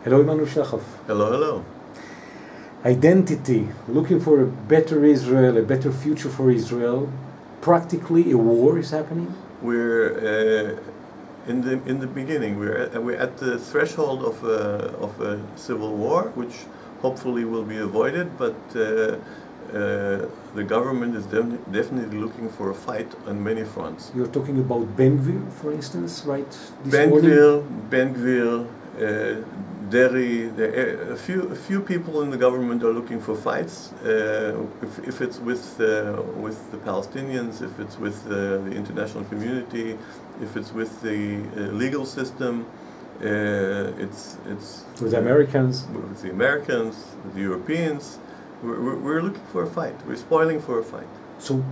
Hello, Emmanuel Shahaf. Hello, hello. Identity, looking for a better Israel, a better future for Israel. Practically, a war is happening. We're in the beginning. We're at the threshold of a civil war, which hopefully will be avoided. But the government is definitely looking for a fight on many fronts. You're talking about Ben Gvir, for instance, right? Ben Gvir, Deri, a few people in the government are looking for fights. If it's with the Palestinians, if it's with the international community, if it's with the legal system, it's with the Americans. With the Americans, with the Europeans. We're looking for a fight. We're spoiling for a fight. So,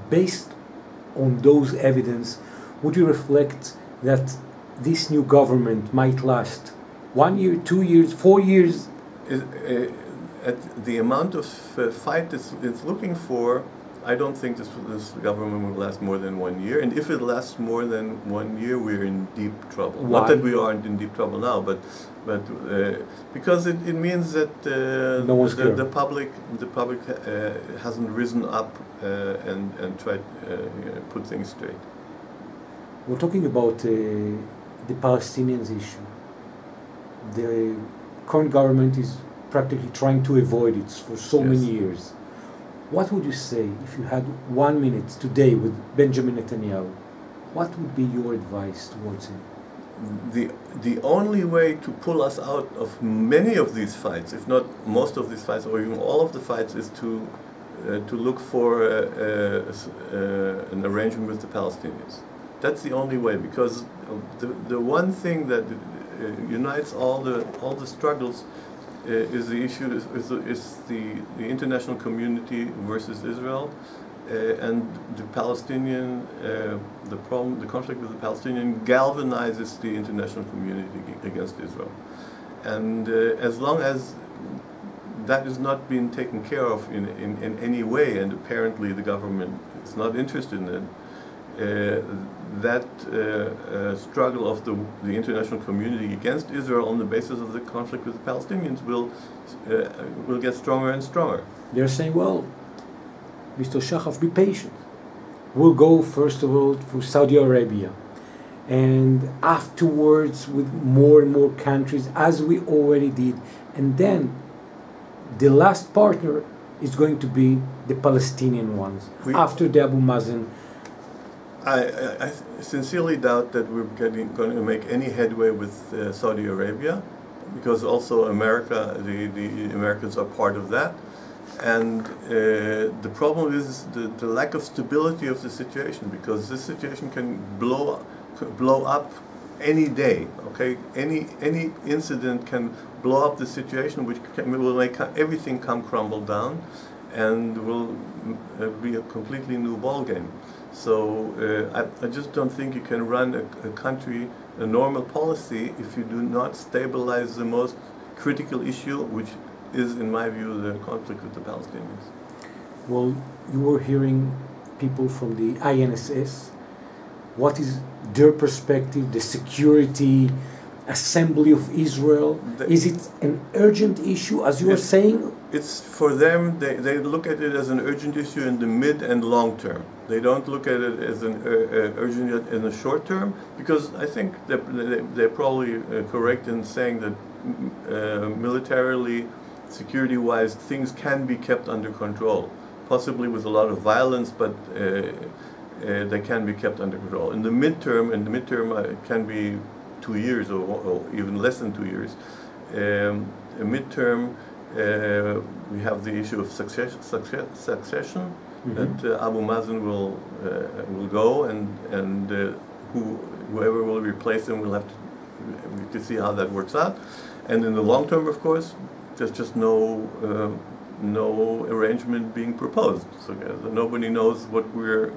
based on those evidence, would you reflect that this new government might last 1 year, 2 years, 4 years? At the amount of fight it's looking for, I don't think this government will last more than 1 year. And if it lasts more than 1 year, we're in deep trouble. Why? Not that we aren't in deep trouble now, but because it means that the public hasn't risen up and tried put things straight. We're talking about the Palestinians issue. The current government is practically trying to avoid it for so many years. What would you say if you had 1 minute today with Benjamin Netanyahu? What would be your advice towards him? The only way to pull us out of many of these fights, if not most of these fights, or even all of the fights, is to look for an arrangement with the Palestinians. That's the only way, because the one thing that unites all the struggles is the issue is the international community versus Israel, and the Palestinian the conflict with the Palestinian galvanizes the international community against Israel, and as long as that is not being taken care of in any way, and apparently the government is not interested in it, that struggle of the international community against Israel on the basis of the conflict with the Palestinians will get stronger and stronger. They're saying, well, Mr. Shahaf, be patient. We'll go first of all for Saudi Arabia, and afterwards with more and more countries, as we already did, and then the last partner is going to be the Palestinian ones after the Abu Mazen. I sincerely doubt that we're going to make any headway with Saudi Arabia, because also the Americans are part of that, and the problem is the lack of stability of the situation, because this situation can blow up any day. Okay, any incident can blow up the situation, which will make everything crumble down, and will be a completely new ball game. So I just don't think you can run a country, a normal policy, if you do not stabilize the most critical issue, which is, in my view, the conflict with the Palestinians. Well, you were hearing people from the INSS. What is their perspective, the security assembly of Israel? Is it an urgent issue, as you were saying? It's for them, they look at it as an urgent issue in the mid and long term. They don't look at it as an urgent in the short term, because I think they're probably correct in saying that militarily, security-wise, things can be kept under control, possibly with a lot of violence, but they can be kept under control. In the midterm, it can be 2 years or even less than 2 years. Midterm, we have the issue of succession. That Abu Mazen will go, and whoever will replace him will have to see how that works out. And in the long term, of course, there's just no arrangement being proposed. So nobody knows what we're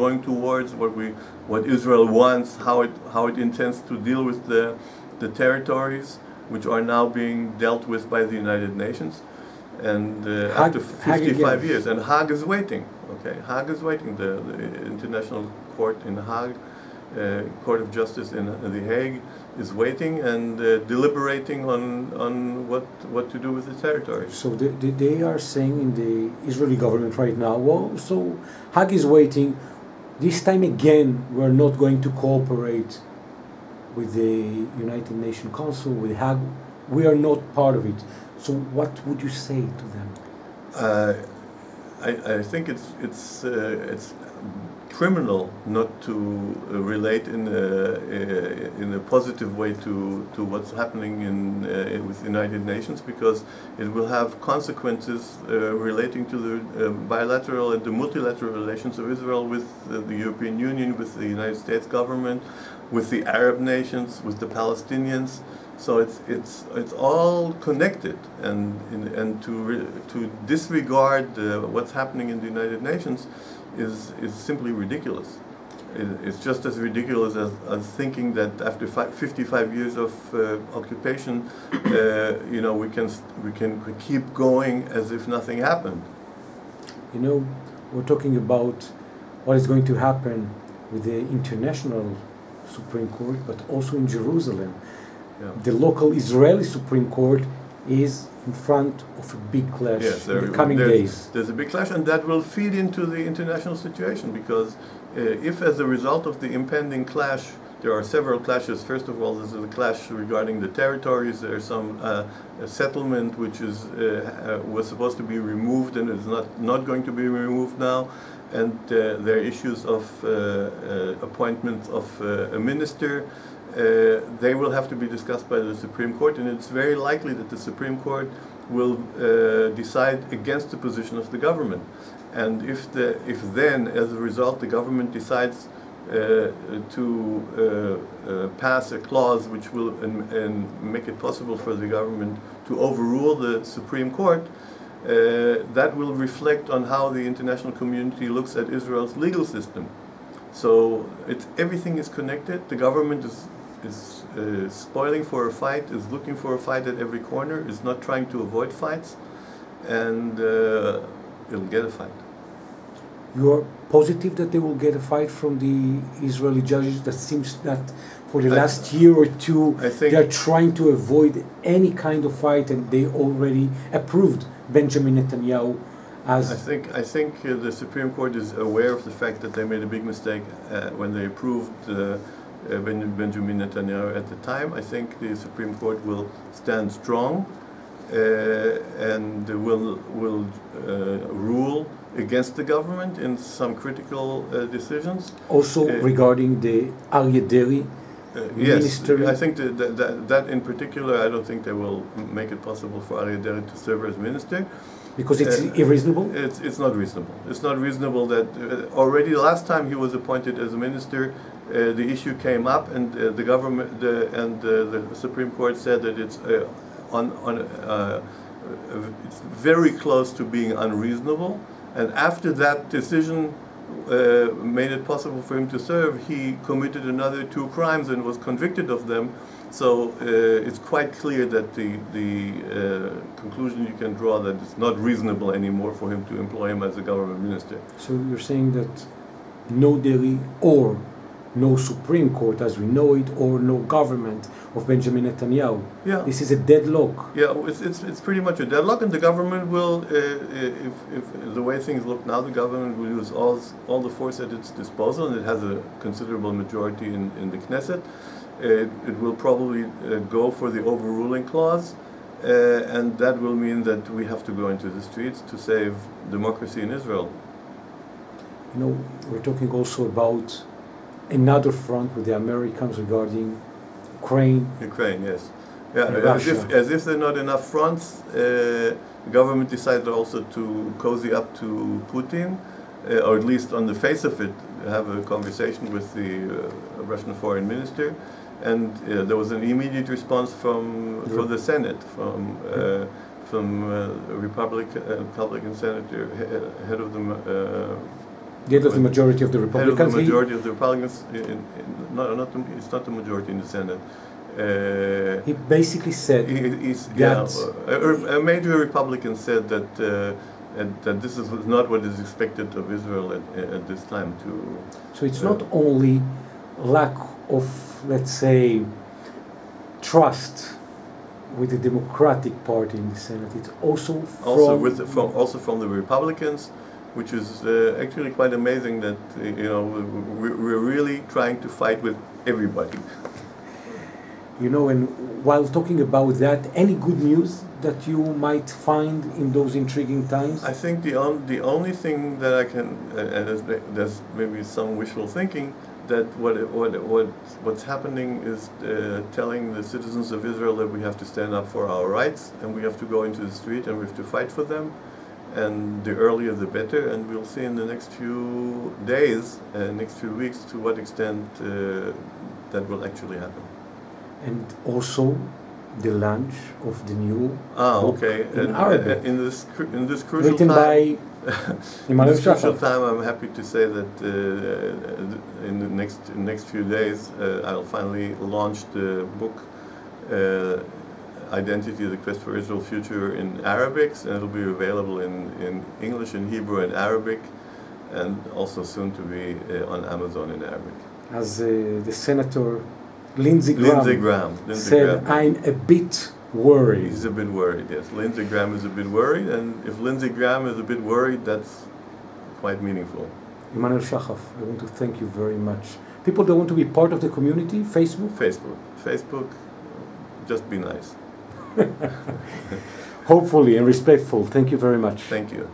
going towards, what Israel wants, how it intends to deal with the territories which are now being dealt with by the United Nations. And after 55 years, and Hague is waiting. Okay, Hague is waiting. The International Court in Hague, Court of Justice in The Hague, is waiting and deliberating on what to do with the territory. So they are saying in the Israeli government right now, well, so Hague is waiting. This time again, we're not going to cooperate with the United Nations Council, with Hague. We are not part of it. So what would you say to them? I think it's criminal not to relate in a positive way to what's happening with the United Nations, because it will have consequences relating to the bilateral and the multilateral relations of Israel with the European Union, with the United States government, with the Arab nations, with the Palestinians. So it's all connected, and to disregard what's happening in the United Nations is simply ridiculous. It's just as ridiculous as thinking that after 55 years of occupation, we can keep going as if nothing happened. You know, we're talking about what is going to happen with the international Supreme Court, but also in Jerusalem. Yeah. The local Israeli Supreme Court is in front of a big clash in the coming days. There's a big clash, and that will feed into the international situation, because if as a result of the impending clash, there are several clashes. First of all, there's a clash regarding the territories. There's some a settlement which was supposed to be removed and is not going to be removed now. And there are issues of appointment of a minister. They will have to be discussed by the Supreme Court, and it's very likely that the Supreme Court will decide against the position of the government. And if then, as a result, the government decides to pass a clause which will and make it possible for the government to overrule the Supreme Court, that will reflect on how the international community looks at Israel's legal system. So everything is connected. The government is spoiling for a fight, is looking for a fight at every corner, is not trying to avoid fights, and it'll get a fight. You are positive that they will get a fight from the Israeli judges? That seems that for the last year or two they are trying to avoid any kind of fight, and they already approved Benjamin Netanyahu as... I think the Supreme Court is aware of the fact that they made a big mistake when they approved Benjamin Netanyahu at the time. I think the Supreme Court will stand strong and will rule against the government in some critical decisions. Also regarding the Aryeh Deri ministry? Yes, I think that in particular, I don't think they will make it possible for Aryeh Deri to serve as minister. Because it's irreasonable? It's not reasonable. It's not reasonable that already last time he was appointed as a minister, the issue came up, and the government and the Supreme Court said that it's it's very close to being unreasonable. And after that decision made it possible for him to serve, he committed another 2 crimes and was convicted of them. So it's quite clear that the conclusion you can draw that it's not reasonable anymore for him to employ him as a government minister. So you're saying that no Deri or no Supreme Court as we know it, or no government of Benjamin Netanyahu. Yeah. This is a deadlock. Yeah, it's pretty much a deadlock, and the government will, if the way things look now, the government will use all the force at its disposal, and it has a considerable majority in the Knesset. It will probably go for the overruling clause, and that will mean that we have to go into the streets to save democracy in Israel. You know, we're talking also about another front with the Americans regarding Ukraine. Ukraine, yes. Yeah, as if there are not enough fronts, the government decided also to cozy up to Putin, or at least on the face of it, have a conversation with the Russian foreign minister. And there was an immediate response from the Senate, from Republican senator, head of the majority of the Republicans. Head of the majority of the Republicans. It's not the majority in the Senate. He basically said a major Republican said that this is not what is expected of Israel at this time. So it's not only lack of, let's say, trust with the Democratic Party in the Senate. It's also from the Republicans, which is actually quite amazing that we're really trying to fight with everybody. And while talking about that, any good news that you might find in those intriguing times? I think the only thing that I can, and there's maybe some wishful thinking, that what's happening is telling the citizens of Israel that we have to stand up for our rights, and we have to go into the street and we have to fight for them, and the earlier the better, and we'll see in the next few days, next few weeks, to what extent that will actually happen. And also the launch of the new book in Arabic. In this crucial written time, by Emmanuel Shahaf. I'm happy to say that in the next few days I'll finally launch the book Identity: The Quest for Israel's Future in Arabic, and it'll be available in English, in Hebrew, and Arabic, and also soon to be on Amazon in Arabic. As the Senator Lindsey Graham said, I'm a bit worried. He's a bit worried, yes. Lindsey Graham is a bit worried, and if Lindsey Graham is a bit worried, that's quite meaningful. Emmanuel Shahaf, I want to thank you very much. People that want to be part of the community, Facebook, just be nice. Hopefully and respectful. Thank you very much. Thank you.